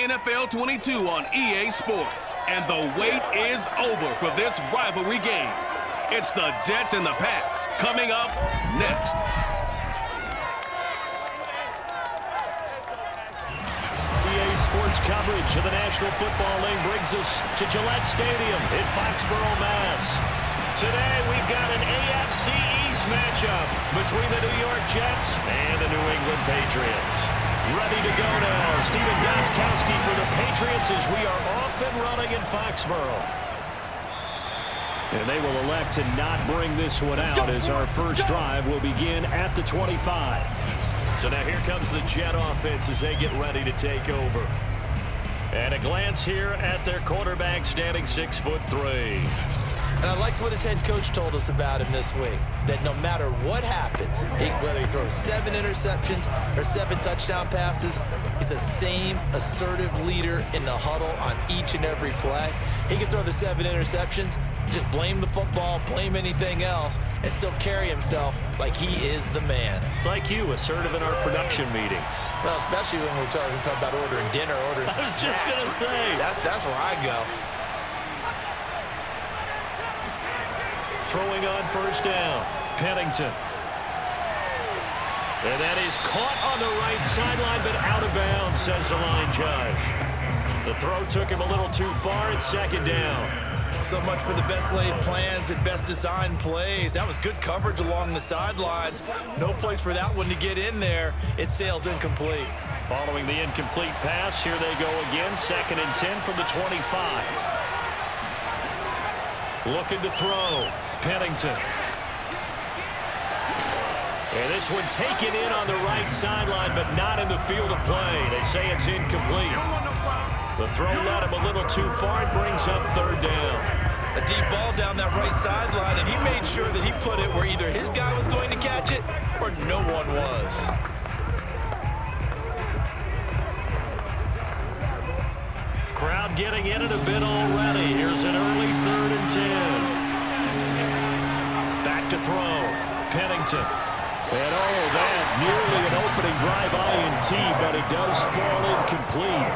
NFL 22 on EA Sports. And the wait is over for this rivalry game. It's the Jets and the Pats coming up next. EA Sports coverage of the National Football League brings us to Gillette Stadium in Foxborough, Mass. Today we've got an AFC East matchup between the New York Jets and the New England Patriots. Ready to go now, Stephen Gostkowski for the Patriots as we are off and running in Foxborough. And they will elect to not bring this one out as our first drive will begin at the 25. So now here comes the Jet offense as they get ready to take over. And a glance here at their quarterback standing 6'3". And I liked what his head coach told us about him this week, that no matter what happens, whether he throws 7 interceptions or 7 touchdown passes, he's the same assertive leader in the huddle on each and every play. He can throw the 7 interceptions, just blame the football, blame anything else, and still carry himself like he is the man. It's like you, assertive in our production meetings. Well, especially when we're talking about ordering dinner, ordering some snacks. I was just going to say. That's where I go. Throwing on first down, Pennington. And that is caught on the right sideline, but out of bounds, says the line judge. The throw took him a little too far. It's second down. So much for the best laid plans and best designed plays. That was good coverage along the sidelines. No place for that one to get in there. It sails incomplete. Following the incomplete pass, here they go again. 2nd and 10 from the 25. Looking to throw. Pennington. And this one taken in on the right sideline, but not in the field of play. They say it's incomplete. The throw led him a little too far. It brings up 3rd down. A deep ball down that right sideline, and he made sure that he put it where either his guy was going to catch it or no one was. Crowd getting in it a bit already. Here's an early 3rd and 10. Back to throw. Pennington. And that nearly an opening drive INT, but it does fall incomplete.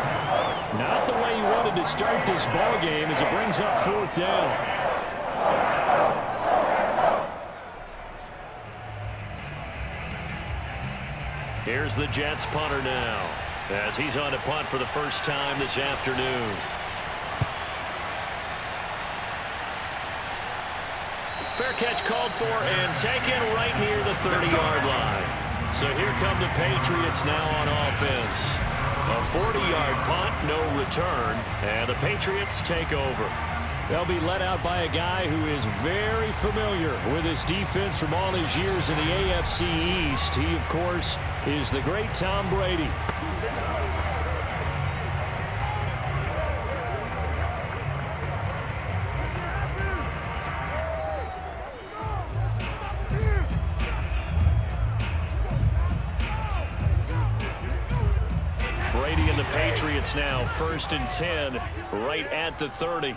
Not the way he wanted to start this ball game as it brings up 4th down. Here's the Jets punter now as he's on to punt for the first time this afternoon. Fair catch called for and taken right near the 30-yard line. So here come the Patriots now on offense. A 40-yard punt, no return, and the Patriots take over. They'll be led out by a guy who is very familiar with his defense from all his years in the AFC East. He, of course, is the great Tom Brady. Brady and the Patriots now 1st and 10 right at the 30.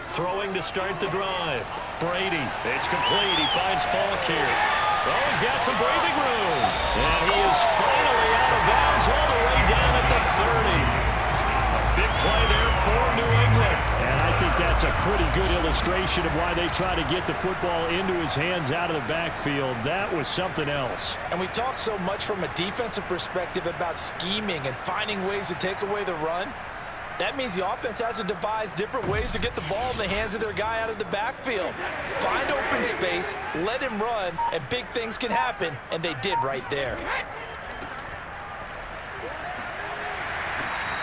Throwing to start the drive. Brady, it's complete. He finds Faulk here. Oh, he's got some breathing room. And he is finally out of bounds all the way down at the 30. A big play there for New England. And I think that's a pretty good illustration of why they try to get the football into his hands out of the backfield. That was something else. And we talk so much from a defensive perspective about scheming and finding ways to take away the run. That means the offense has to devise different ways to get the ball in the hands of their guy out of the backfield. Find open space, let him run, and big things can happen, and they did right there.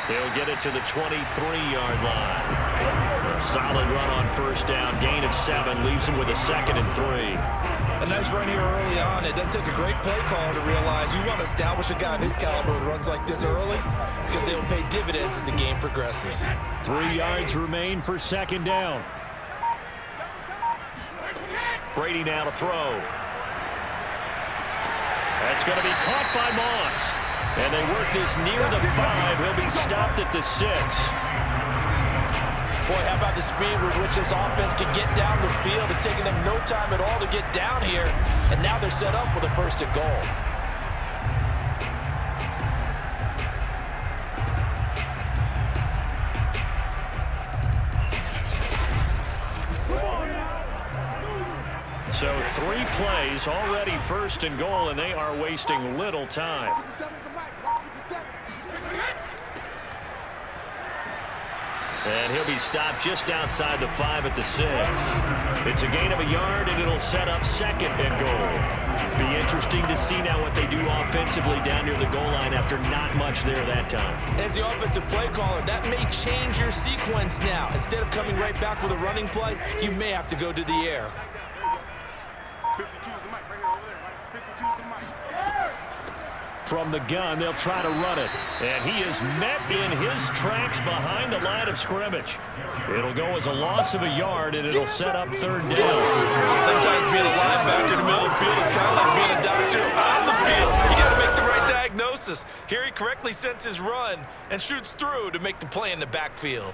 He'll get it to the 23-yard line. A solid run on first down. Gain of 7 leaves him with a 2nd and 3. A nice run here early on. It doesn't take a great play caller to realize you want to establish a guy of his caliber with runs like this early because they will pay dividends as the game progresses. 3 yards remain for 2nd down. Brady now to throw. That's going to be caught by Moss. And they work this near the 5. He'll be stopped at the 6. Boy, how about the speed with which this offense can get down the field? It's taken them no time at all to get down here. And now they're set up with a 1st and goal. 3 plays, already 1st and goal, and they are wasting little time. And he'll be stopped just outside the 5 at the 6. It's a gain of a yard, and it'll set up 2nd and goal. Be interesting to see now what they do offensively down near the goal line after not much there that time. As the offensive play caller, that may change your sequence now. Instead of coming right back with a running play, you may have to go to the air. 52's the mic right here over there, right? 52's the mic. From the gun, they'll try to run it. And he is met in his tracks behind the line of scrimmage. It'll go as a loss of a yard, and it'll set up 3rd down. Sometimes being a linebacker in the middle of the field is kind of like being a doctor on the field. You got to make the right diagnosis. Here he correctly sends his run and shoots through to make the play in the backfield.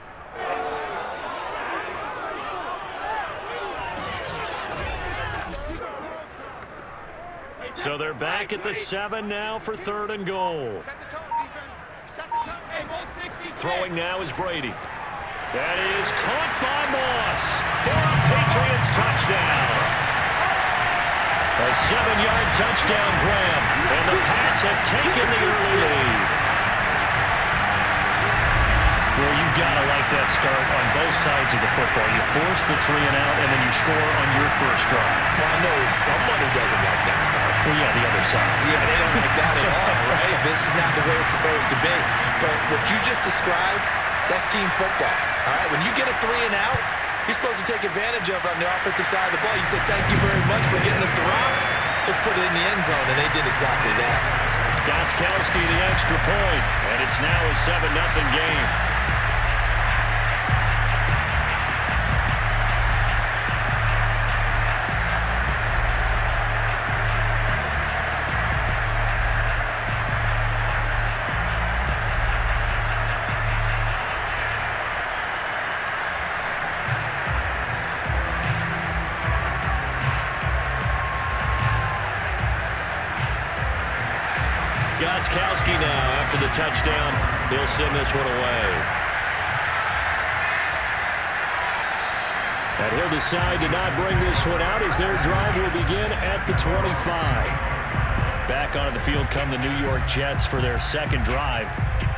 So they're back at the 7 now for 3rd and goal. Throwing now is Brady. That is caught by Moss for a Patriots touchdown. A 7-yard touchdown grab, and the Pats have taken the early lead. Well, you've got to like that start on both sides of the football. You force the 3 and out, and then you score on your first drive. Well, I know someone who doesn't like that start. Well, yeah, the other side. Yeah, they don't like that at all, right? This is not the way it's supposed to be. But what you just described, that's team football, all right? When you get a 3 and out, you're supposed to take advantage of it on the offensive side of the ball. You said, thank you very much for getting us the rock. Let's put it in the end zone, and they did exactly that. Gostkowski the extra point, and it's now a 7-0 game. Gostkowski now, after the touchdown, he'll send this one away. And he'll decide to not bring this one out as their drive will begin at the 25. Back onto the field come the New York Jets for their 2nd drive.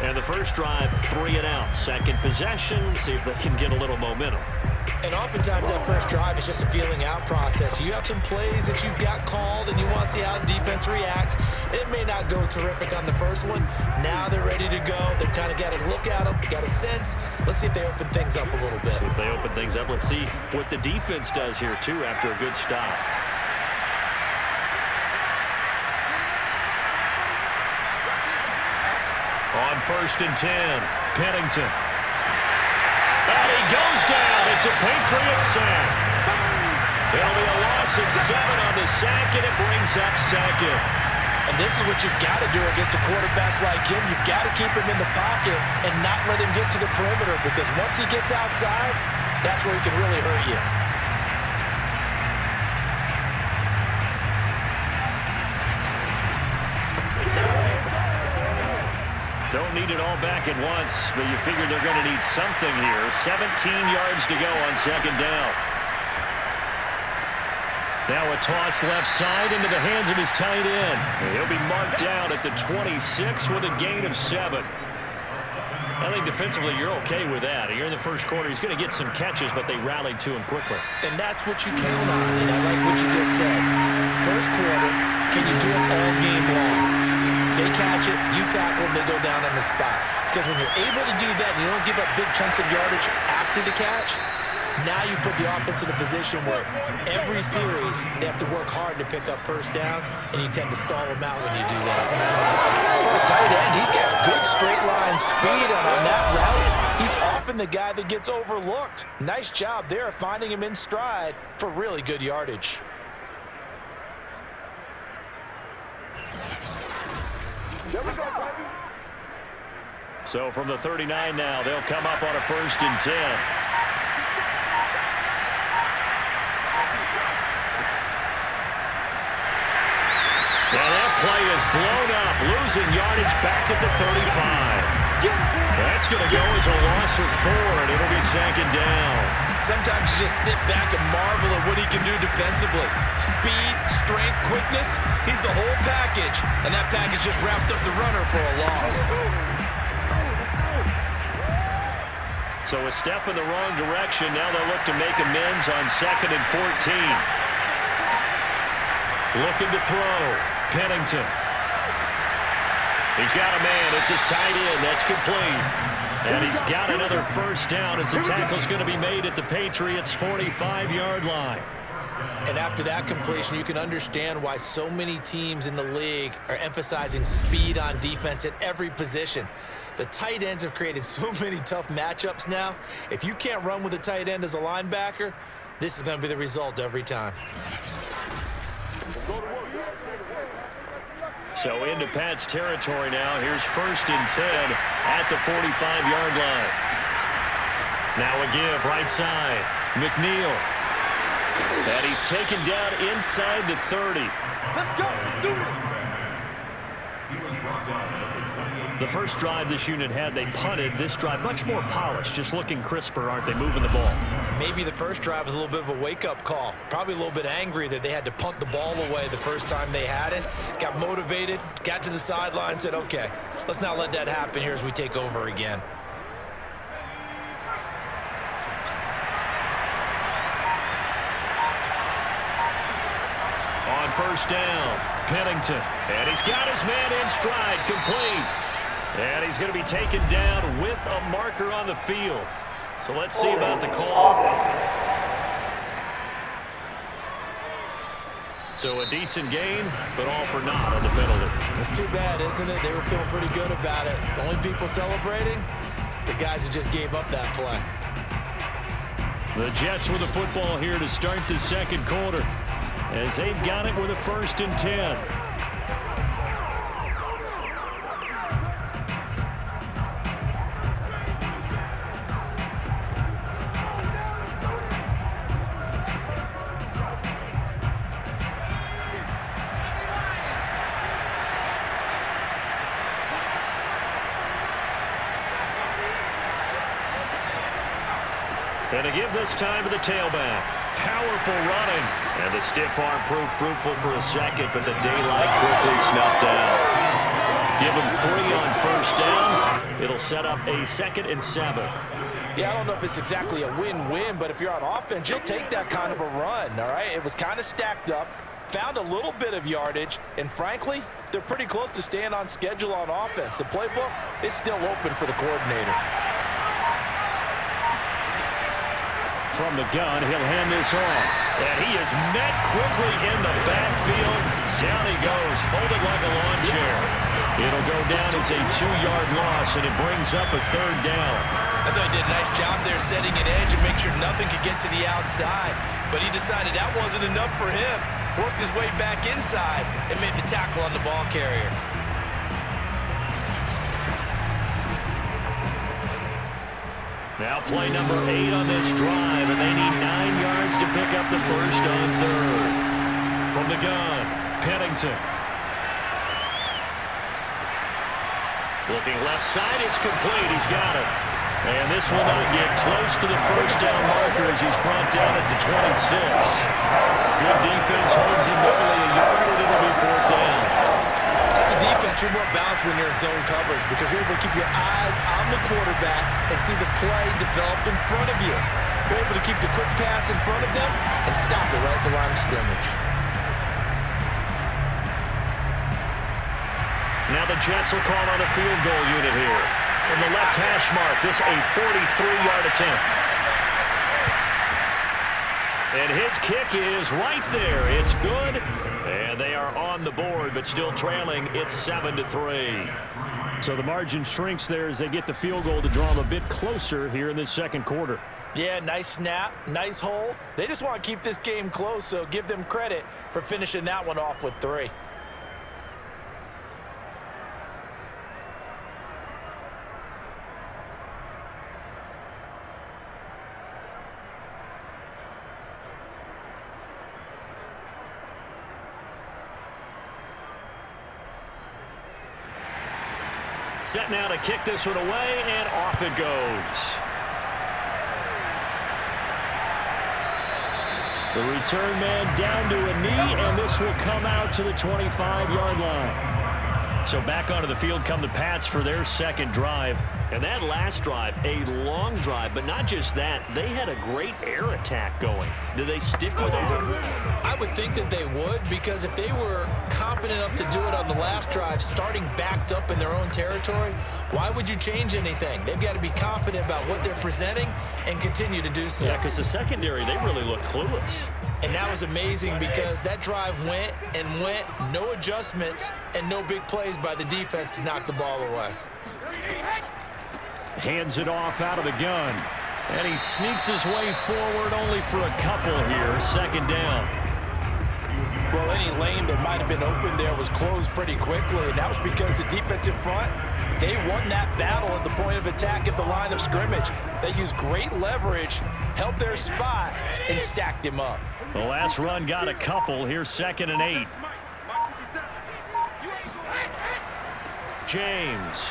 And the first drive, 3 and out. 2nd possession, see if they can get a little momentum. And oftentimes that first drive is just a feeling out process. You have some plays that you've got called and you want to see how the defense reacts. It may not go terrific on the first one. Now they're ready to go. They've kind of got to look at them, got a sense. Let's see if they open things up a little bit. See if they open things up. Let's see what the defense does here, too, after a good stop. On 1st and 10, Pennington. And he goes down. It's a Patriot sack. It'll be a loss of 7 on the sack, and it brings up 2nd. And this is what you've got to do against a quarterback like him. You've got to keep him in the pocket and not let him get to the perimeter, because once he gets outside, that's where he can really hurt you. Don't need it all back at once, but you figure they're going to need something here. 17 yards to go on 2nd down. Now a toss left side into the hands of his tight end. He'll be marked down at the 26 with a gain of 7. I think defensively you're okay with that. Here in the first quarter, he's going to get some catches, but they rallied to him quickly. And that's what you count on, and I like what you just said. First quarter, can you do it all game long? They catch it, you tackle them, they go down on the spot. Because when you're able to do that and you don't give up big chunks of yardage after the catch, now you put the offense in a position where every series they have to work hard to pick up first downs, and you tend to stall them out when you do that. For a tight end, he's got good straight line speed, and on that route, he's often the guy that gets overlooked. Nice job there finding him in stride for really good yardage. So from the 39 now, they'll come up on a 1st and 10. Now that play is blown up, losing yardage back at the 35. That's going to go as a loss of 4, and it'll be 2nd down. Sometimes you just sit back and marvel at what he can do defensively. Speed, strength, quickness, he's the whole package. And that package just wrapped up the runner for a loss. So a step in the wrong direction. Now they'll look to make amends on 2nd and 14. Looking to throw. Pennington. He's got a man. It's his tight end. That's complete. And he's got another first down as the tackle's going to be made at the Patriots' 45-yard line. And after that completion, you can understand why so many teams in the league are emphasizing speed on defense at every position. The tight ends have created so many tough matchups now. If you can't run with a tight end as a linebacker, this is going to be the result every time. So into Pat's territory now. Here's 1st and 10 at the 45-yard line. Now a give right side. McNeil. And he's taken down inside the 30. Let's go. Let's do this. The first drive this unit had, they punted. This drive, much more polished, just looking crisper, aren't they, moving the ball? Maybe the first drive was a little bit of a wake-up call. Probably a little bit angry that they had to punt the ball away the first time they had it. Got motivated, got to the sideline, said, okay, let's not let that happen here as we take over again. On 1st down, Pennington. And he's got his man in stride, complete. And he's going to be taken down with a marker on the field. So let's see about the call. So a decent gain, but all for naught on the penalty. It's too bad, isn't it? They were feeling pretty good about it. The only people celebrating, the guys who just gave up that play. The Jets with the football here to start the second quarter, as they've got it with a 1st and 10. And to give this time to the tailback. Powerful running. And the stiff arm proved fruitful for a second, but the daylight quickly snuffed out. Give him 3 on 1st down. It'll set up a 2nd and 7. Yeah, I don't know if it's exactly a win-win, but if you're on offense, you'll take that kind of a run, all right? It was kind of stacked up, found a little bit of yardage, and frankly, they're pretty close to staying on schedule on offense. The playbook is still open for the coordinator. From the gun, he'll hand this off. And he is met quickly in the backfield. Down he goes, folded like a lawn chair. It'll go down as a 2-yard loss, and it brings up a 3rd down. I thought he did a nice job there setting an edge and make sure nothing could get to the outside. But he decided that wasn't enough for him. Worked his way back inside and made the tackle on the ball carrier. Now play number 8 on this drive, and they need 9 yards to pick up the 1st on 3rd. From the gun, Pennington. Looking left side, it's complete. He's got it. And this will not get close to the 1st down marker as he's brought down at the 26. Good defense holds him barely a yard, and it'll be 4th down. As a defense, you're more balanced when you're in zone coverage because you're able to keep your eyes on the quarterback and see the play develop in front of you. You're able to keep the quick pass in front of them and stop it right at the line of scrimmage. Now the Jets will call on a field goal unit here. From the left hash mark, this a 43-yard attempt. And his kick is right there. It's good. And they are on the board, but still trailing. It's 7-3. So the margin shrinks there as they get the field goal to draw them a bit closer here in this second quarter. Yeah, nice snap, nice hold. They just want to keep this game close, so give them credit for finishing that one off with 3. Set now to kick this one away, and off it goes. The return man down to a knee, and this will come out to the 25-yard line. So back onto the field come the Pats for their second drive. And that last drive, a long drive, but not just that. They had a great air attack going. Do they stick with it? I would think that they would, because if they were competent enough to do it on the last drive, starting backed up in their own territory, why would you change anything? They've got to be confident about what they're presenting and continue to do so. Yeah, because the secondary, they really look clueless. And that was amazing because that drive went and went, no adjustments and no big plays by the defense to knock the ball away. Hands it off out of the gun. And he sneaks his way forward only for a couple here. Second down. Well, any lane that might have been open there was closed pretty quickly, and that was because the defensive front, they won that battle at the point of attack at the line of scrimmage. They used great leverage, held their spot, and stacked him up. The last run got a couple. Here's 2nd and 8. James.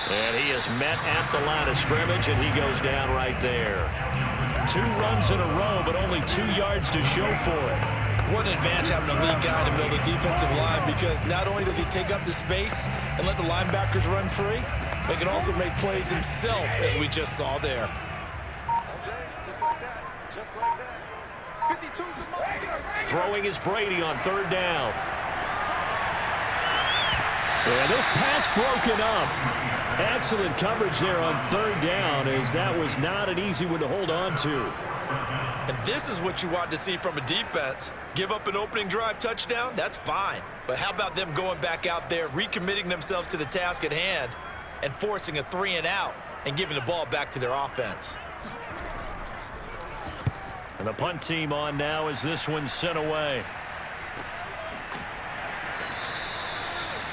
And he is met at the line of scrimmage, and he goes down right there. 2 runs in a row, but only 2 yards to show for it. What an advantage having a lead guy in the middle of the defensive line, because not only does he take up the space and let the linebackers run free, but he can also make plays himself, as we just saw there. Just like that. Just like that. 52's the most. Throwing is Brady on 3rd down. And this pass broken up. Excellent coverage there on 3rd down, as that was not an easy one to hold on to. And this is what you want to see from a defense. Give up an opening drive touchdown, that's fine. But how about them going back out there, recommitting themselves to the task at hand, and forcing a 3-and-out and giving the ball back to their offense? And the punt team on now as this one's sent away.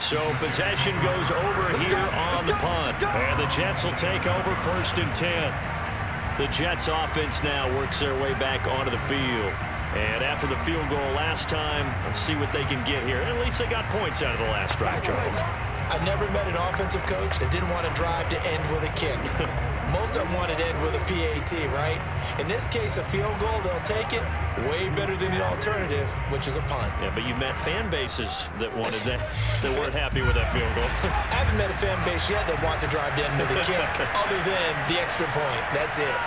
So possession goes over here on the punt. And the Jets will take over 1st and 10. The Jets offense now works their way back onto the field. And after the field goal last time, we'll see what they can get here. At least they got points out of the last drive, Charles. I've never met an offensive coach that didn't want to drive to end with a kick. Most of them wanted to end with a PAT, right? In this case, a field goal, they'll take it. Way better than the alternative, which is a punt. Yeah, but you met fan bases that wanted that, that weren't happy with that field goal. I haven't met a fan base yet that wants to drive to end with a kick, other than the extra point. That's it.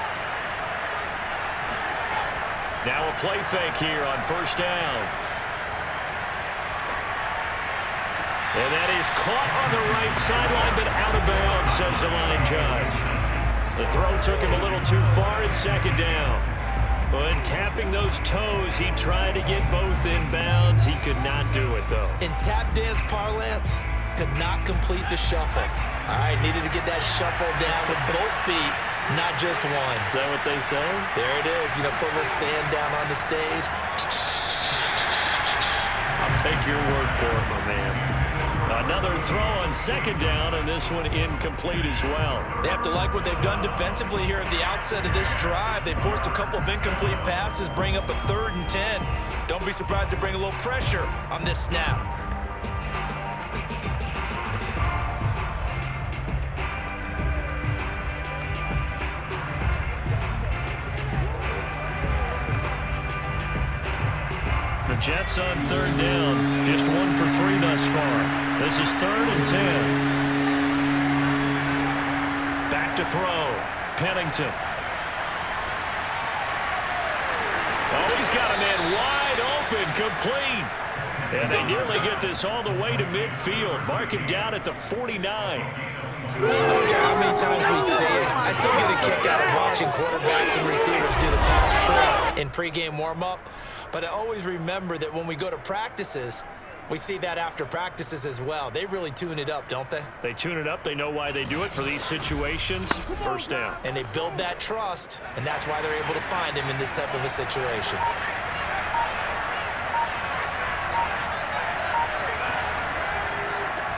Now a play fake here on 1st down. And that is caught on the right sideline, but out of bounds, says the line judge. The throw took him a little too far at 2nd down. But tapping those toes, he tried to get both in bounds. He could not do it, though. In tap dance parlance, could not complete the shuffle. All right, needed to get that shuffle down with both feet, not just one. Is that what they say? There it is. You know, put a little sand down on the stage. I'll take your word for it, my man. Another throw on 2nd down, and this one incomplete as well. They have to like what they've done defensively here at the outset of this drive. They forced a couple of incomplete passes, bring up a 3rd and 10. Don't be surprised to bring a little pressure on this snap. The Jets on 3rd down, just 1 for 3 thus far. This is 3rd and 10. Back to throw, Pennington. Oh, he's got a man wide open, complete. And they nearly get this all the way to midfield. Mark him down at the 49. I don't care how many times we say it, I still get a kick out of watching quarterbacks and receivers do the pass trick in pregame warm-up. But I always remember that when we go to practices, we see that after practices as well. They really tune it up, don't they? They tune it up. They know why they do it for these situations. 1st down. And they build that trust, and that's why they're able to find him in this type of a situation.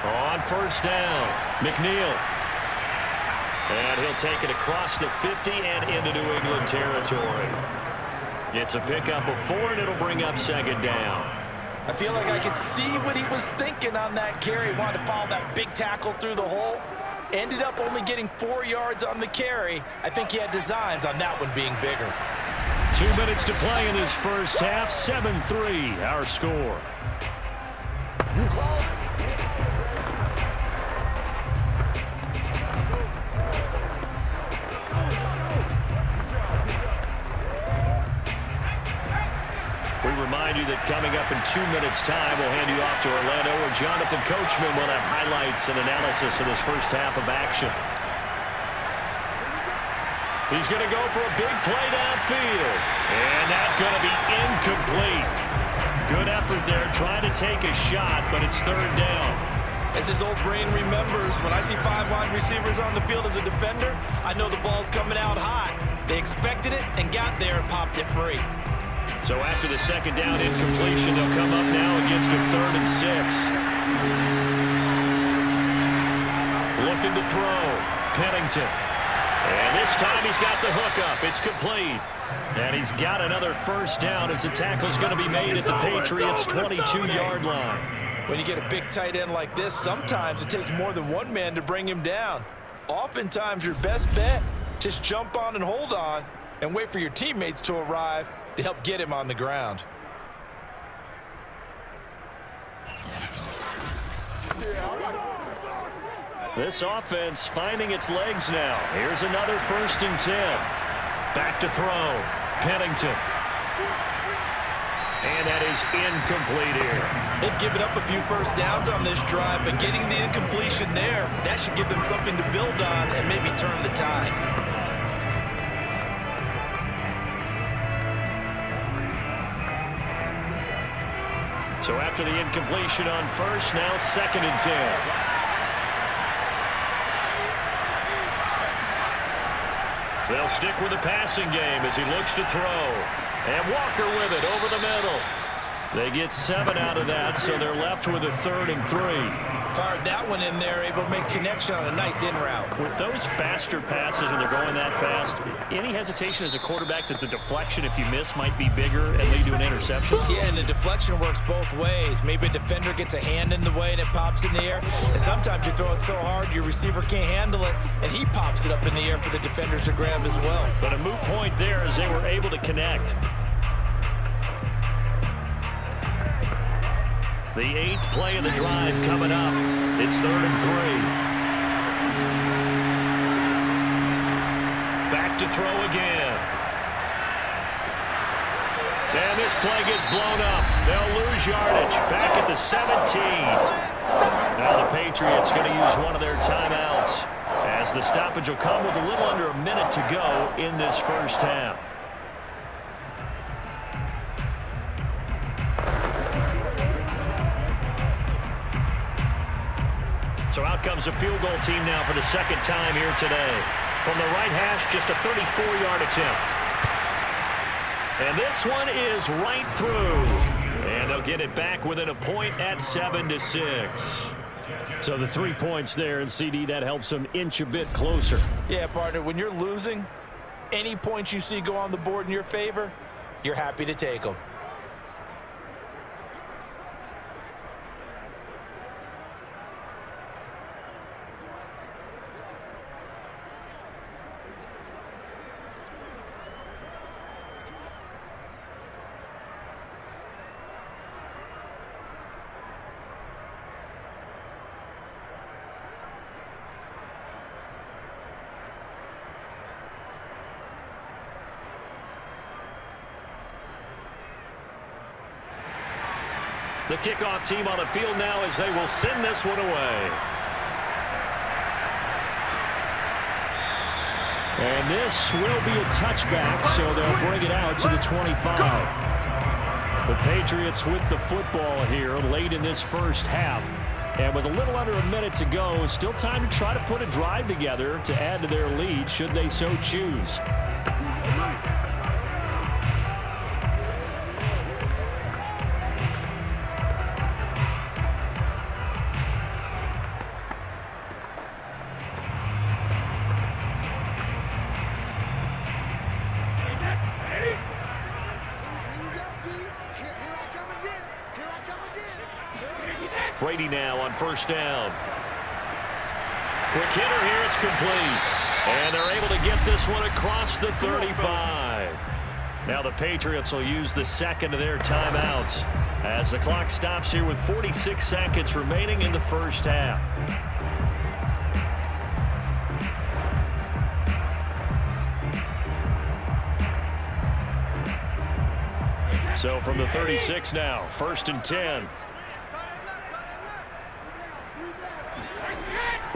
On 1st down, McNeil. And he'll take it across the 50 and into New England territory. It's a pickup of 4, and it'll bring up 2nd down. I feel like I could see what he was thinking on that carry. Wanted to follow that big tackle through the hole. Ended up only getting 4 yards on the carry. I think he had designs on that one being bigger. 2 minutes to play in this first half. 7-3 our score. We remind you that coming up in 2 minutes' time, we'll hand you off to Orlando, where Jonathan Coachman will have highlights and analysis of this first half of action. He's going to go for a big play downfield. And that's going to be incomplete. Good effort there, trying to take a shot, but it's third down. As his old brain remembers, when I see 5 wide receivers on the field as a defender, I know the ball's coming out hot. They expected it and got there and popped it free. So after the second down incompletion, they'll come up now against a 3rd and 6. Looking to throw. Pennington. And this time he's got the hook up. It's complete. And he's got another first down as the tackle's going to be made at the Patriots' 22-yard line. When you get a big tight end like this, sometimes it takes more than one man to bring him down. Oftentimes your best bet, just jump on and hold on and wait for your teammates to arrive to help get him on the ground. This offense finding its legs now. Here's another 1st and 10. Back to throw. Pennington. And that is incomplete here. They've given up a few first downs on this drive, but getting the incompletion there, that should give them something to build on and maybe turn the tide. So after the incompletion on first, now 2nd and 10. They'll stick with the passing game as he looks to throw. And Walker with it over the middle. They get 7 out of that, so they're left with a 3rd and 3. Fired that one in there, able to make connection on a nice in route. With those faster passes and they're going that fast, any hesitation as a quarterback that the deflection, if you miss, might be bigger and lead to an interception? Yeah, and the deflection works both ways. Maybe a defender gets a hand in the way and it pops in the air. And sometimes you throw it so hard your receiver can't handle it, and he pops it up in the air for the defenders to grab as well. But a moot point there as they were able to connect. The 8th play of the drive coming up. It's 3rd and 3. Back to throw again. And this play gets blown up. They'll lose yardage. Back at the 17. Now the Patriots going to use one of their timeouts, as the stoppage will come with a little under a minute to go in this first half. So out comes the field goal team now for the 2nd time here today. From the right hash, just a 34-yard attempt. And this one is right through. And they'll get it back within a point at 7-6. So the 3 points there, and CD, that helps them inch a bit closer. Yeah, partner, when you're losing, any points you see go on the board in your favor, you're happy to take them. The kickoff team on the field now as they will send this one away. And this will be a touchback, so they'll bring it out to the 25. The Patriots with the football here late in this first half. And with a little under a minute to go, still time to try to put a drive together to add to their lead should they so choose. Brady now on first down. Quick hitter here, it's complete. And they're able to get this one across the 35. Now the Patriots will use the second of their timeouts as the clock stops here with 46 seconds remaining in the first half. So from the 36 now, 1st and 10.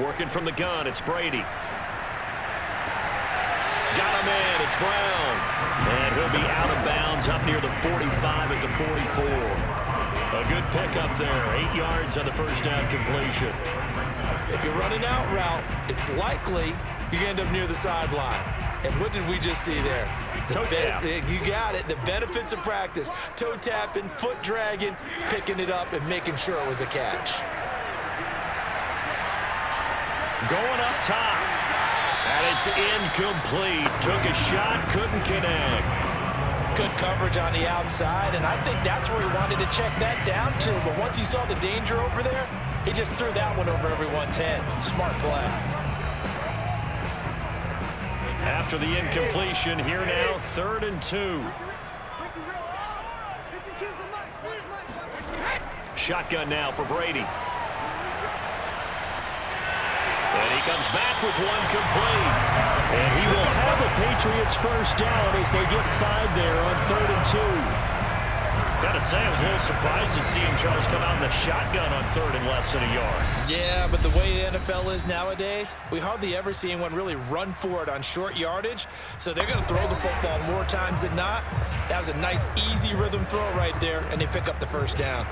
Working from the gun, it's Brady. Got him in, it's Brown. And he'll be out of bounds up near the 45 at the 44. A good pickup there, 8 yards on the first down completion. If you're running out route, it's likely you're going to end up near the sideline. And what did we just see there? Toe tap. You got it. The benefits of practice. Toe tapping, foot dragging, picking it up, and making sure it was a catch. Going up top. And it's incomplete. Took a shot, couldn't connect. Good coverage on the outside, and I think that's where he wanted to check that down to. But once he saw the danger over there, he just threw that one over everyone's head. Smart play. After the incompletion, here now, 3rd and 2. Shotgun now for Brady. And he comes back with one complete. And he will have a Patriots first down as they get 5 there on 3rd and 2. Got to say, I was a little surprised to see him, Charles, come out in the shotgun on 3rd and less than a yard. Yeah, but the way the NFL is nowadays, we hardly ever see anyone really run for it on short yardage. So they're going to throw the football more times than not. That was a nice, easy rhythm throw right there, and they pick up the first down.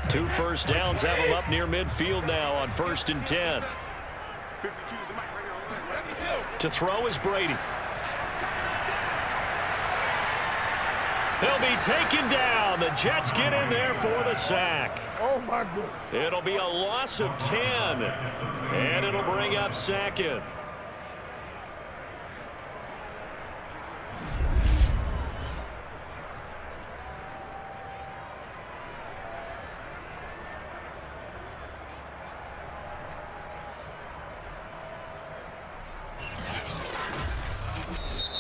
Two first downs have him up near midfield now on 1st and 10. To throw is Brady. He'll be taken down. The Jets get in there for the sack. Oh, my goodness. It'll be a loss of 10. And it'll bring up 2nd.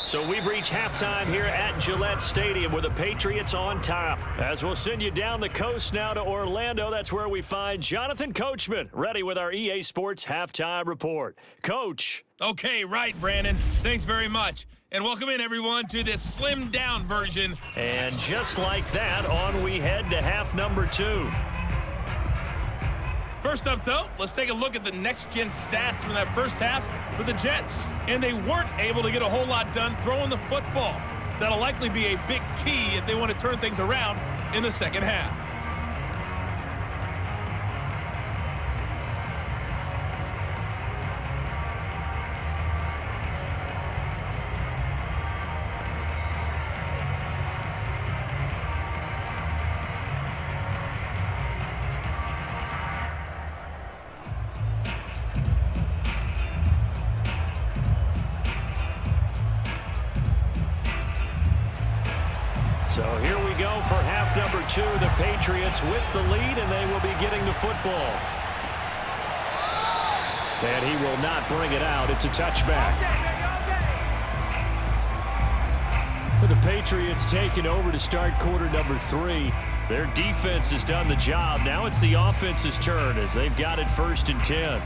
So we've reached halftime here at Gillette Stadium with the Patriots on top. As we'll send you down the coast now to Orlando, that's where we find Jonathan Coachman, ready with our EA Sports Halftime Report. Coach. Okay, right, Brandon. Thanks very much. And welcome in, everyone, to this slimmed-down version. And just like that, on we head to half number 2. First up, though, let's take a look at the next-gen stats from that first half for the Jets. And they weren't able to get a whole lot done throwing the football. That'll likely be a big key if they want to turn things around in the second half. So here we go for half number 2. The Patriots with the lead, and they will be getting the football. And he will not bring it out. It's a touchback. With the Patriots taking over to start quarter number 3. Their defense has done the job. Now it's the offense's turn as they've got it 1st and 10.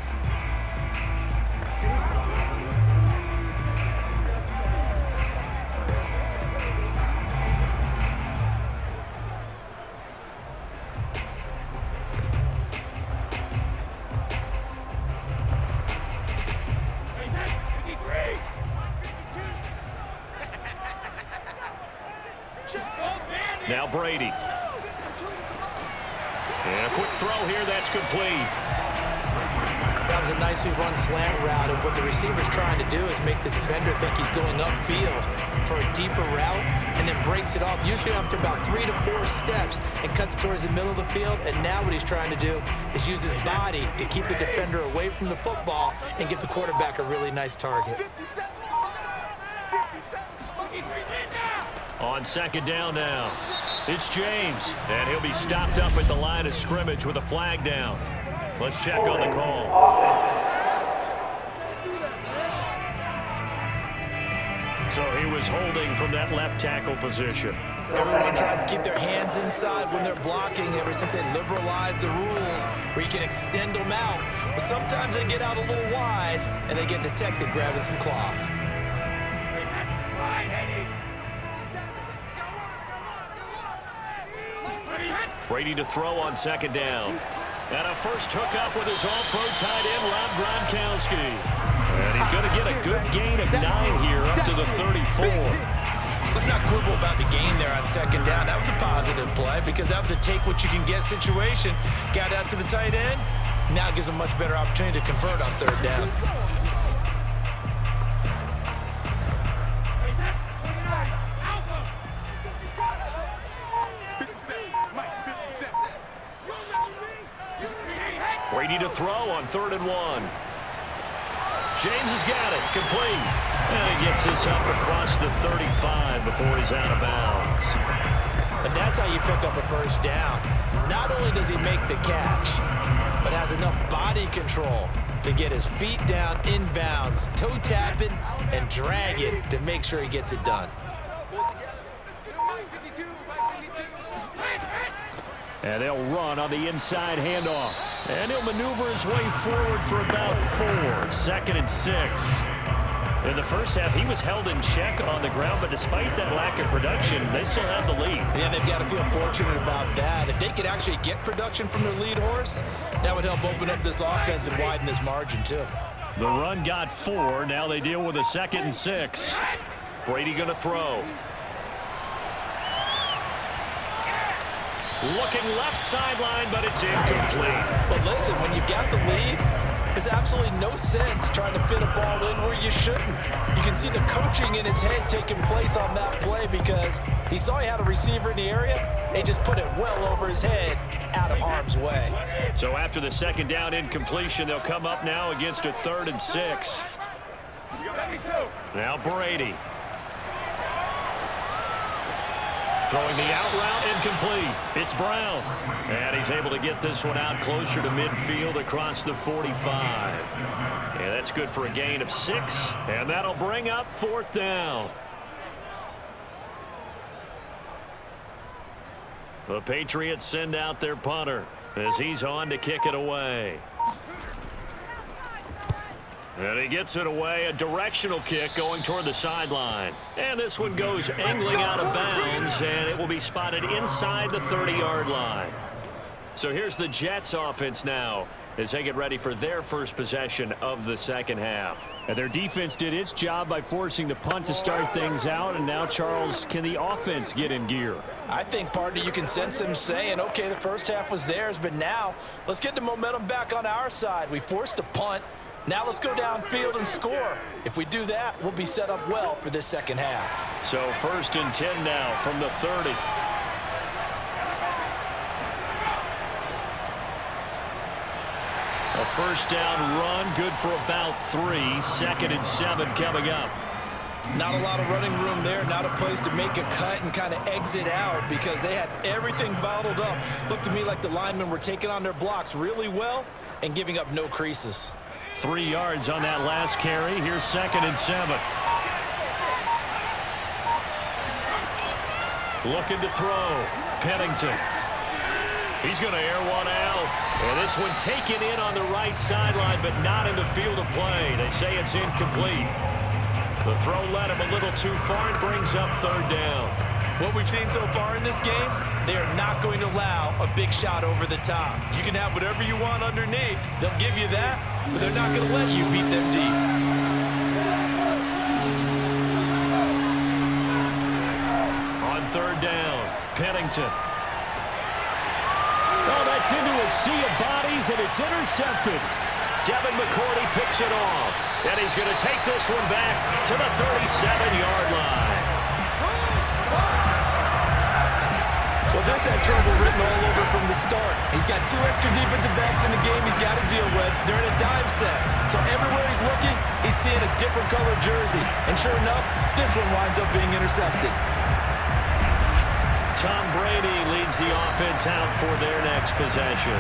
Now Brady. And a quick throw here, that's complete. That was a nicely run slant route, and what the receiver's trying to do is make the defender think he's going upfield for a deeper route, and then breaks it off, usually after about 3 to 4 steps, and cuts towards the middle of the field. And now what he's trying to do is use his body to keep the defender away from the football and give the quarterback a really nice target. On second down now, it's James, and he'll be stopped up at the line of scrimmage with a flag down. Let's check on the call. So he was holding from that left tackle position. Everyone tries to keep their hands inside when they're blocking ever since they liberalized the rules where you can extend them out. But sometimes they get out a little wide and they get detected grabbing some cloth. Brady to throw on second down. And a first hookup with his all-pro tight end, Rob Gronkowski. And he's going to get a good gain of 9 here up to the 34. Let's not quibble about the gain there on second down. That was a positive play because that was a take-what-you-can-get situation. Got out to the tight end. Now it gives a much better opportunity to convert on third down. Brady to throw on 3rd and 1. James has got it, complete. And he gets this up across the 35 before he's out of bounds. And that's how you pick up a first down. Not only does he make the catch, but has enough body control to get his feet down inbounds, toe tapping and dragging to make sure he gets it done. And they'll run on the inside handoff. And he'll maneuver his way forward for about 4. 2nd and 6. In the first half, he was held in check on the ground, but despite that lack of production, they still have the lead. Yeah, they've got to feel fortunate about that. If they could actually get production from their lead horse, that would help open up this offense and widen this margin, too. The run got 4. Now they deal with a 2nd and 6. Brady going to throw. Looking left sideline, but it's incomplete. But listen, when you've got the lead, there's absolutely no sense trying to fit a ball in where you shouldn't. You can see the coaching in his head taking place on that play because he saw he had a receiver in the area, and he just put it well over his head out of harm's way. So after the 2nd down incompletion, they'll come up now against a 3rd and 6. Now Brady. Throwing the out route, incomplete. It's Brown. And he's able to get this one out closer to midfield across the 45. And that's good for a gain of 6. And that'll bring up 4th down. The Patriots send out their punter as he's on to kick it away. And he gets it away, a directional kick going toward the sideline. And this one goes angling out of bounds, and it will be spotted inside the 30-yard line. So here's the Jets offense now as they get ready for their first possession of the second half. And their defense did its job by forcing the punt to start things out. And now, Charles, can the offense get in gear? I think, partner, you can sense them saying, okay, the first half was theirs, but now let's get the momentum back on our side. We forced a punt. Now let's go downfield and score. If we do that, we'll be set up well for this second half. So 1st and 10 now from the 30. A first down run, good for about 3. 2nd and 7 coming up. Not a lot of running room there, not a place to make a cut and kind of exit out because they had everything bottled up. Looked to me like the linemen were taking on their blocks really well and giving up no creases. 3 yards on that last carry. Here's 2nd and 7. Looking to throw. Pennington. He's going to air one out. And this one taken in on the right sideline, but not in the field of play. They say it's incomplete. The throw led him a little too far and brings up 3rd down. What we've seen so far in this game, they are not going to allow a big shot over the top. You can have whatever you want underneath. They'll give you that, but they're not going to let you beat them deep. On 3rd down, Pennington. Oh, that's into a sea of bodies, and it's intercepted. Devin McCourty picks it off, and he's going to take this one back to the 37-yard line. Well, this had trouble written all over from the start. He's got 2 extra defensive backs in the game he's got to deal with. They're in a dime set. So everywhere he's looking, he's seeing a different color jersey. And sure enough, this one winds up being intercepted. Tom Brady leads the offense out for their next possession.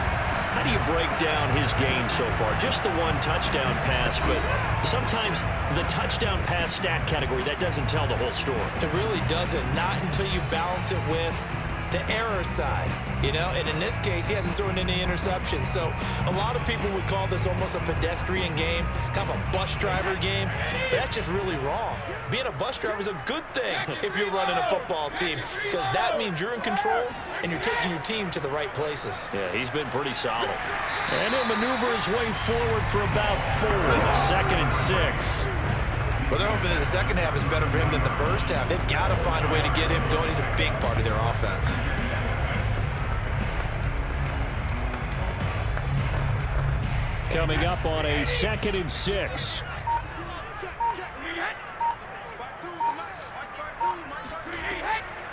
How do you break down his game so far? Just the one touchdown pass, but sometimes the touchdown pass stat category, that doesn't tell the whole story. It really doesn't, not until you balance it with the error side, you know, and in this case, he hasn't thrown any interceptions. So a lot of people would call this almost a pedestrian game, kind of a bus driver game. But that's just really wrong. Being a bus driver is a good thing if you're running a football team, because that means you're in control and you're taking your team to the right places. Yeah, he's been pretty solid. And he'll maneuver his way forward for about 4. 2nd and 6. Well, they're hoping that the second half is better for him than the first half. They've got to find a way to get him going. He's a big part of their offense. Coming up on a 2nd and 6.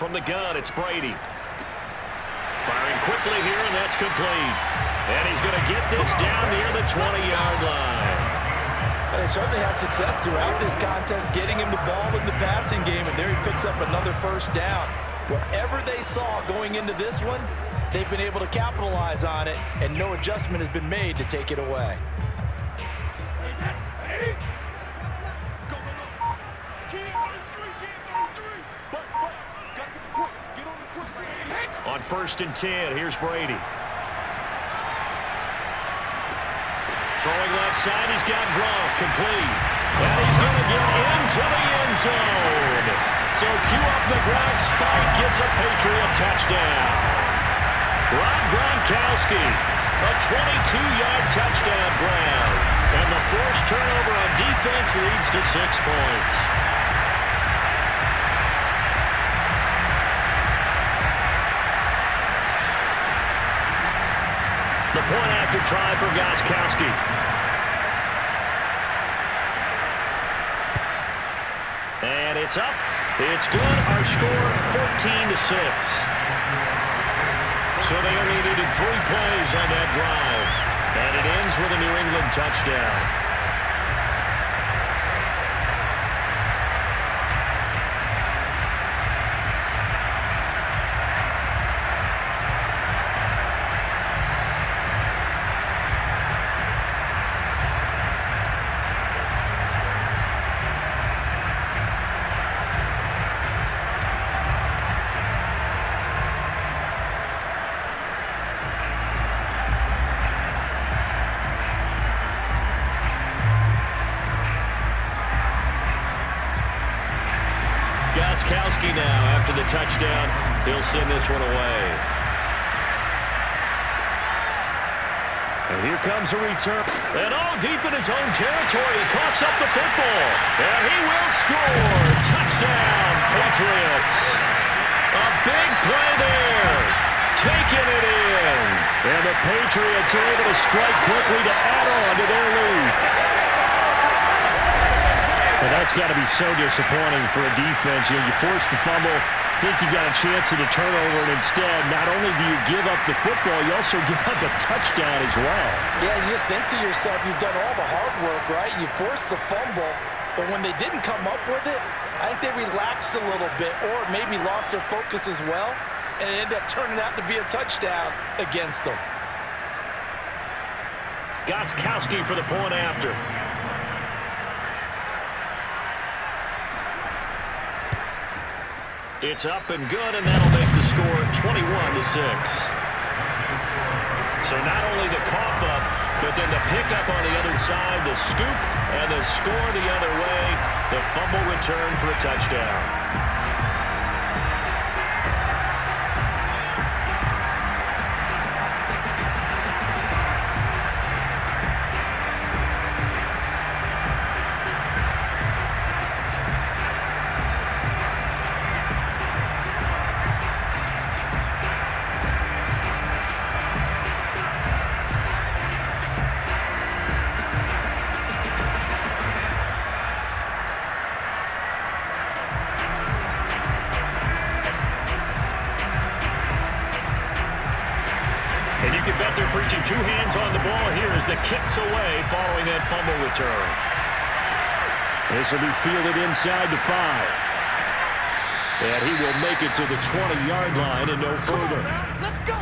From the gun, it's Brady. Firing quickly here, and that's complete. And he's going to get this down near the 20-yard line. They certainly had success throughout this contest, getting him the ball in the passing game, and there he picks up another first down. Whatever they saw going into this one, they've been able to capitalize on it, and no adjustment has been made to take it away. On 1st and 10, here's Brady. Throwing left side, he's got Gronk, complete. And he's going to get into the end zone. So cue up the Gronk spike, gets a Patriot touchdown. Rob Gronkowski, a 22-yard touchdown grab. And the forced turnover on defense leads to 6 points. The point after try for Gronkowski. And it's up. It's good. Our score, 14-6. So they only needed 3 plays on that drive. And it ends with a New England touchdown. Gronkowski now, after the touchdown, he'll send this one away. And here comes a return. And deep in his own territory, he coughs up the football. And he will score. Touchdown, Patriots. A big play there. Taking it in. And the Patriots are able to strike quickly to add on to their lead. Well, that's got to be so disappointing for a defense. You know, you force the fumble, think you got a chance at a turnover, and instead, not only do you give up the football, you also give up a touchdown as well. Yeah, you just think to yourself, you've done all the hard work, right? You forced the fumble, but when they didn't come up with it, I think they relaxed a little bit or maybe lost their focus as well, and it ended up turning out to be a touchdown against them. Gronkowski for the point after. It's up and good, and that'll make the score 21-6. So not only the cough up, but then the pickup on the other side, the scoop, and the score the other way, the fumble return for a touchdown. And you can bet they're preaching 2 hands on the ball here as the kick's away following that fumble return. This will be fielded inside the 5. And he will make it to the 20-yard line and no further. Let's go.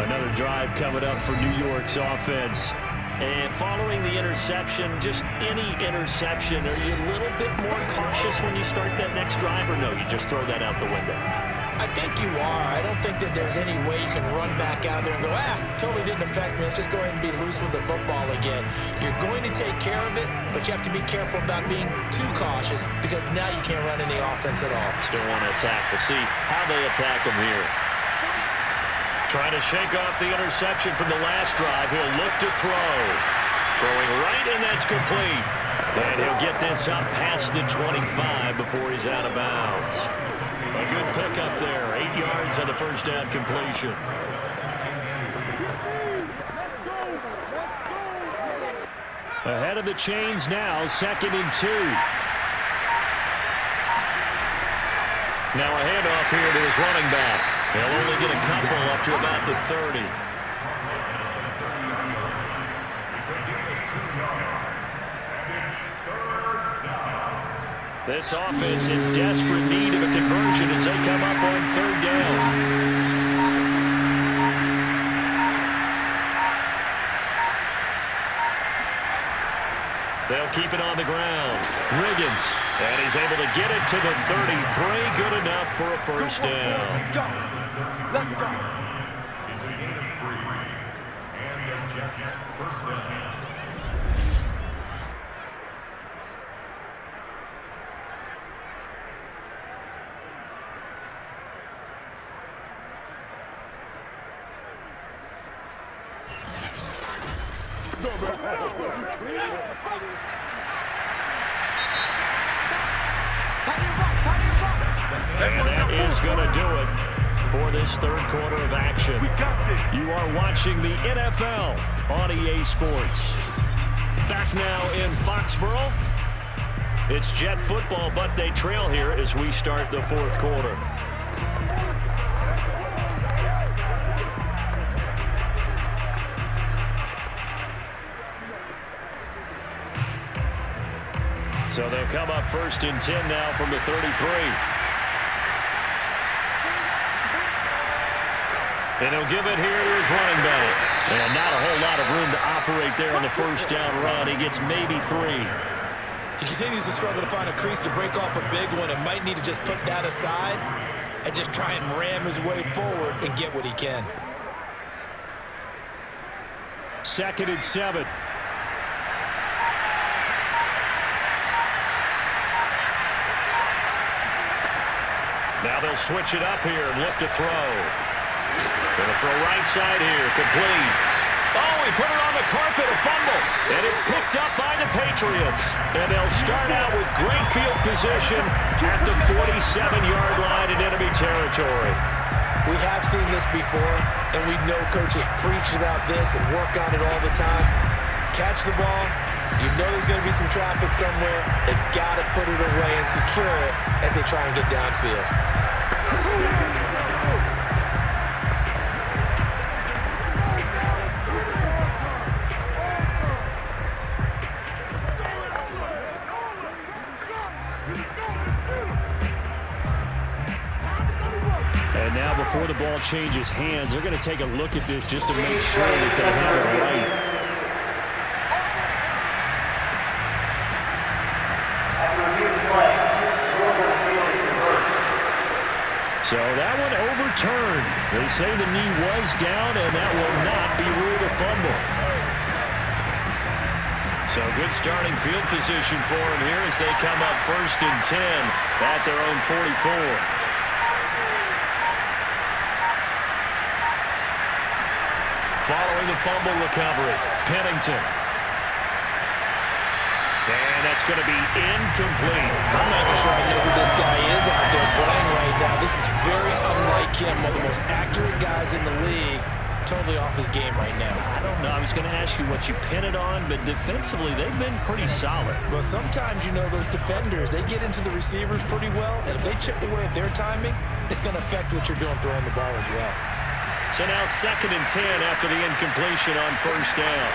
Another drive coming up for New York's offense. And following the interception, just any interception, are you a little bit more cautious when you start that next drive, or no, you just throw that out the window? I think you are. I don't think that there's any way you can run back out there and go, totally didn't affect me. Let's just go ahead and be loose with the football again. You're going to take care of it, but you have to be careful about being too cautious because now you can't run any offense at all. Still want to attack. We'll see how they attack them here. Trying to shake off the interception from the last drive. He'll look to throw. Throwing right, and that's complete. And he'll get this up past the 25 before he's out of bounds. A good pickup there. 8 yards on the first down completion. Ahead of the chains now, 2nd and 2. Now a handoff here to his running back. They'll only get a couple up to about the 30. This offense in desperate need of a conversion as they come up on 3rd down. They'll keep it on the ground. Riggins. And he's able to get it to the 33. Good enough for a first down. Let's go. Let's go. It's a gain of 3. And the Jets first down. And that is going to do it for this 3rd quarter of action. We got this. You are watching the NFL on EA Sports. Back now in Foxborough. It's Jet football, but they trail here as we start the 4th quarter. So they'll come up 1st and 10 now from the 33. And he'll give it here to his running back. And not a whole lot of room to operate there on the first down run. He gets maybe 3. He continues to struggle to find a crease to break off a big one and might need to just put that aside and just try and ram his way forward and get what he can. 2nd and 7. Now they'll switch it up here and look to throw. Going to throw right side here, complete. Oh, he put it on the carpet, a fumble. And it's picked up by the Patriots. And they'll start out with great field position at the 47-yard line in enemy territory. We have seen this before, and we know coaches preach about this and work on it all the time. Catch the ball. You know there's going to be some traffic somewhere. They've got to put it away and secure it as they try and get downfield. And now before the ball changes hands, they're going to take a look at this just to make sure that they have it right. So that one overturned. They say the knee was down, and that will not be ruled a fumble. So good starting field position for them here as they come up 1st and 10 at their own 44. Following the fumble recovery, Pennington. And that's going to be incomplete. I'm not even sure I know who this guy is out there playing right now. This is very unlike him. One of the most accurate guys in the league. Totally off his game right now. I don't know. I was going to ask you what you pin it on, but defensively, they've been pretty solid. Well, sometimes, you know, those defenders, they get into the receivers pretty well, and if they chip away at their timing, it's going to affect what you're doing throwing the ball as well. So now 2nd and 10 after the incompletion on 1st down.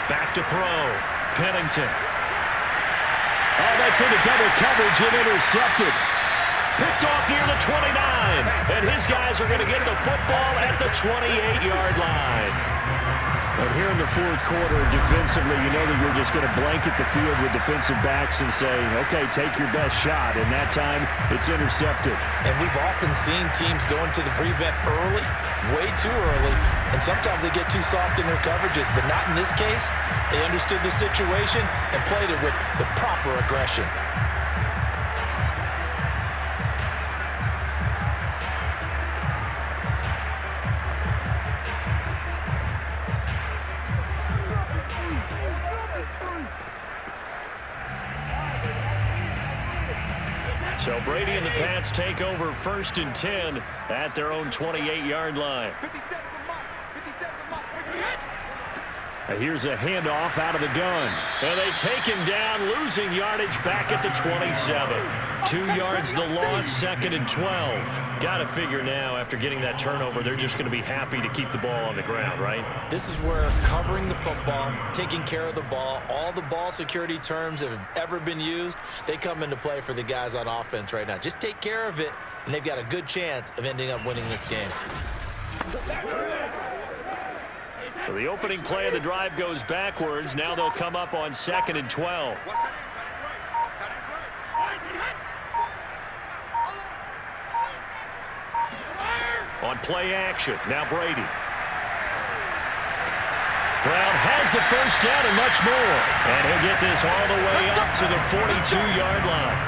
Back to throw. Pennington. Oh, that's into double coverage and intercepted. Picked off near the 29. And his guys are going to get the football at the 28-yard line. But here in the fourth quarter, defensively, you know that you're just going to blanket the field with defensive backs and say, okay, take your best shot. And that time, it's intercepted. And we've often seen teams go into the prevent early, way too early, and sometimes they get too soft in their coverages, but not in this case. They understood the situation and played it with the proper aggression. So Brady and the Pats take over 1st and 10 at their own 28-yard line. Here's a handoff out of the gun. And they take him down, losing yardage back at the 27. 2 yards the loss, 2nd and 12. Got to figure now, after getting that turnover, they're just going to be happy to keep the ball on the ground, right? This is where covering the football, taking care of the ball, all the ball security terms that have ever been used, they come into play for the guys on offense right now. Just take care of it, and they've got a good chance of ending up winning this game. So the opening play of the drive goes backwards. Now they'll come up on 2nd and 12. On play action, now Brady. Brown has the first down and much more. And he'll get this all the way up to the 42-yard line.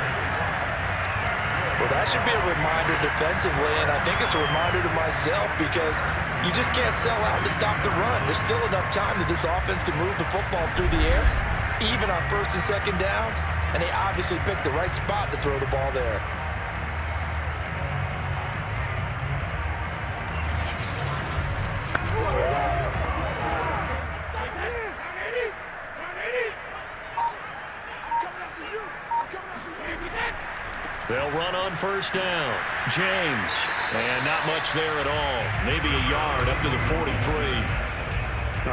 Well, that should be a reminder defensively, and I think it's a reminder to myself because you just can't sell out to stop the run. There's still enough time that this offense can move the football through the air, even on 1st and 2nd downs, and they obviously picked the right spot to throw the ball there. They'll run on 1st down. James. And not much there at all. Maybe a yard up to the 43.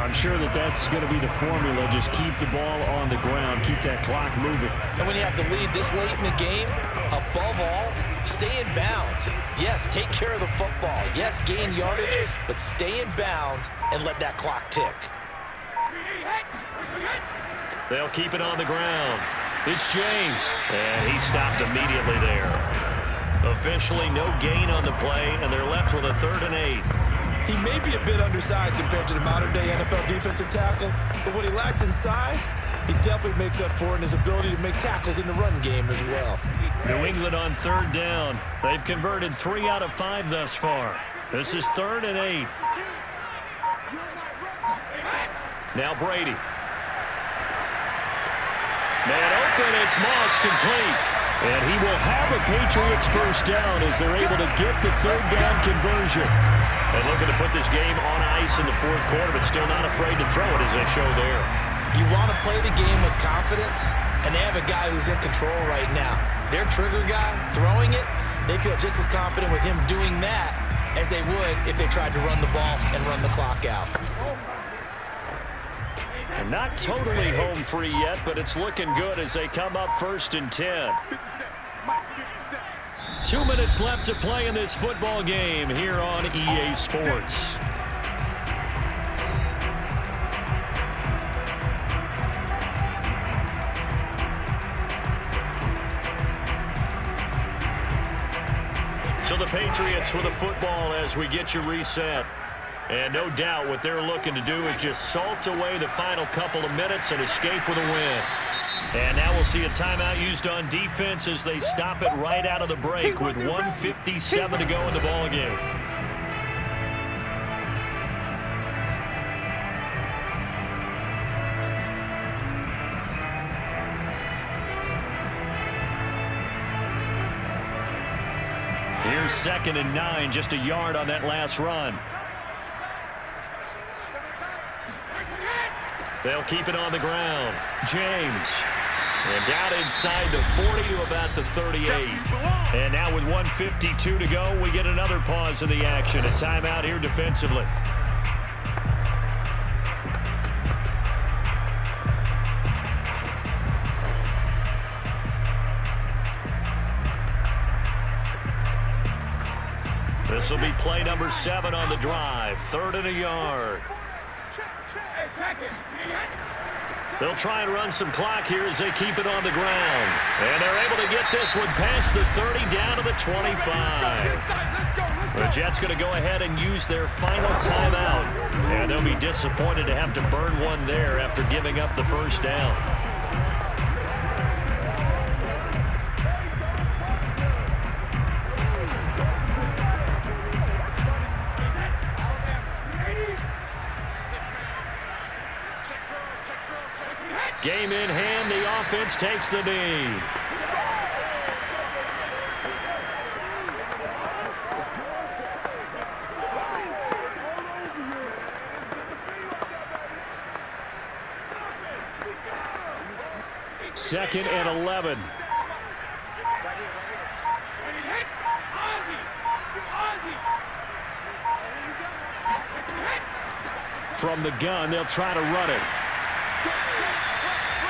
I'm sure that that's going to be the formula. Just keep the ball on the ground. Keep that clock moving. And when you have the lead this late in the game, above all, stay in bounds. Yes, take care of the football. Yes, gain yardage, but stay in bounds and let that clock tick. They'll keep it on the ground. It's James, and he stopped immediately there. Officially no gain on the play, and they're left with a 3rd and 8. He may be a bit undersized compared to the modern-day NFL defensive tackle, but what he lacks in size, he definitely makes up for in his ability to make tackles in the run game as well. New England on 3rd down. They've converted 3 out of 5 thus far. This is 3rd and 8. Now Brady. Man open, it's Moss complete. And he will have a Patriots first down as they're able to get the 3rd down conversion. And looking to put this game on ice in the 4th quarter, but still not afraid to throw it as they show there. You want to play the game with confidence, and they have a guy who's in control right now. Their trigger guy, throwing it, they feel just as confident with him doing that as they would if they tried to run the ball and run the clock out. And not totally home free yet, but it's looking good as they come up 1st and 10. 2 minutes left to play in this football game here on EA Sports. So the Patriots with a football as we get you reset. And no doubt what they're looking to do is just salt away the final couple of minutes and escape with a win. And now we'll see a timeout used on defense as they stop it right out of the break with 1:57 to go in the ballgame. Here's 2nd and 9, just a yard on that last run. They'll keep it on the ground. James. And down inside the 40 to about the 38. And now with 1:52 to go, we get another pause in the action. A timeout here defensively. This will be play number 7 on the drive. 3rd and a yard. They'll try and run some clock here as they keep it on the ground. And they're able to get this one past the 30 down to the 25. The Jets going to go ahead and use their final timeout. And they'll be disappointed to have to burn one there after giving up the first down. Game in hand, the offense takes the knee. Second and 11. From the gun, they'll try to run it.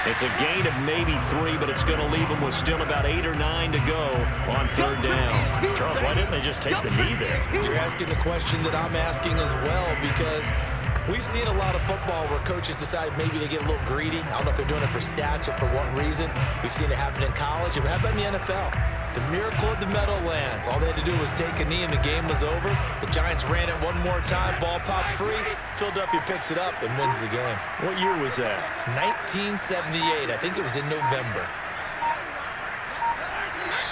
It's a gain of maybe 3, but it's going to leave them with still about 8 or 9 to go on 3rd down. Charles, why didn't they just take the knee there? You're asking the question that I'm asking as well, because we've seen a lot of football where coaches decide maybe they get a little greedy. I don't know if they're doing it for stats or for what reason. We've seen it happen in college. It happened in the NFL. The miracle of the Meadowlands. All they had to do was take a knee and the game was over. The Giants ran it one more time. Ball popped free. Philadelphia picks it up and wins the game. What year was that? 1978. I think it was in November.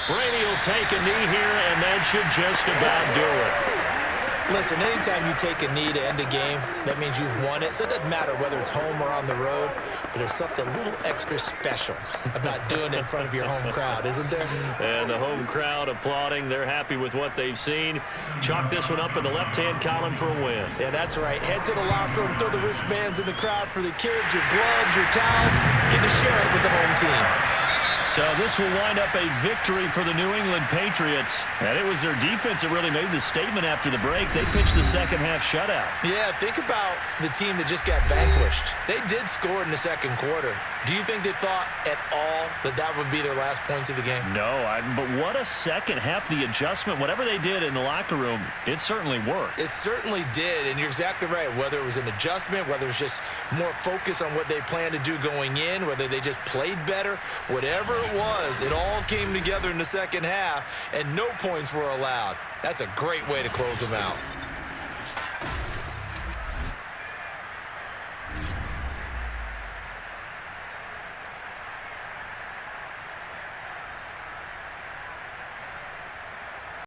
Brady will take a knee here, and that should just about do it. Listen, anytime you take a knee to end a game, that means you've won it. So it doesn't matter whether it's home or on the road, but there's something a little extra special about doing it in front of your home crowd, isn't there? And the home crowd applauding. They're happy with what they've seen. Chalk this one up in the left-hand column for a win. Yeah, that's right. Head to the locker room, throw the wristbands in the crowd for the kids, your gloves, your towels. Get to share it with the home team. So this will wind up a victory for the New England Patriots. And it was their defense that really made the statement after the break. They pitched the second-half shutout. Yeah, think about the team that just got vanquished. They did score in the second quarter. Do you think they thought at all that that would be their last points of the game? No, but what a second half. The adjustment, whatever they did in the locker room, it certainly worked. It certainly did, and you're exactly right. Whether it was an adjustment, whether it was just more focus on what they planned to do going in, whether they just played better, whatever it was, it all came together in the second half, and no points were allowed. That's a great way to close them out.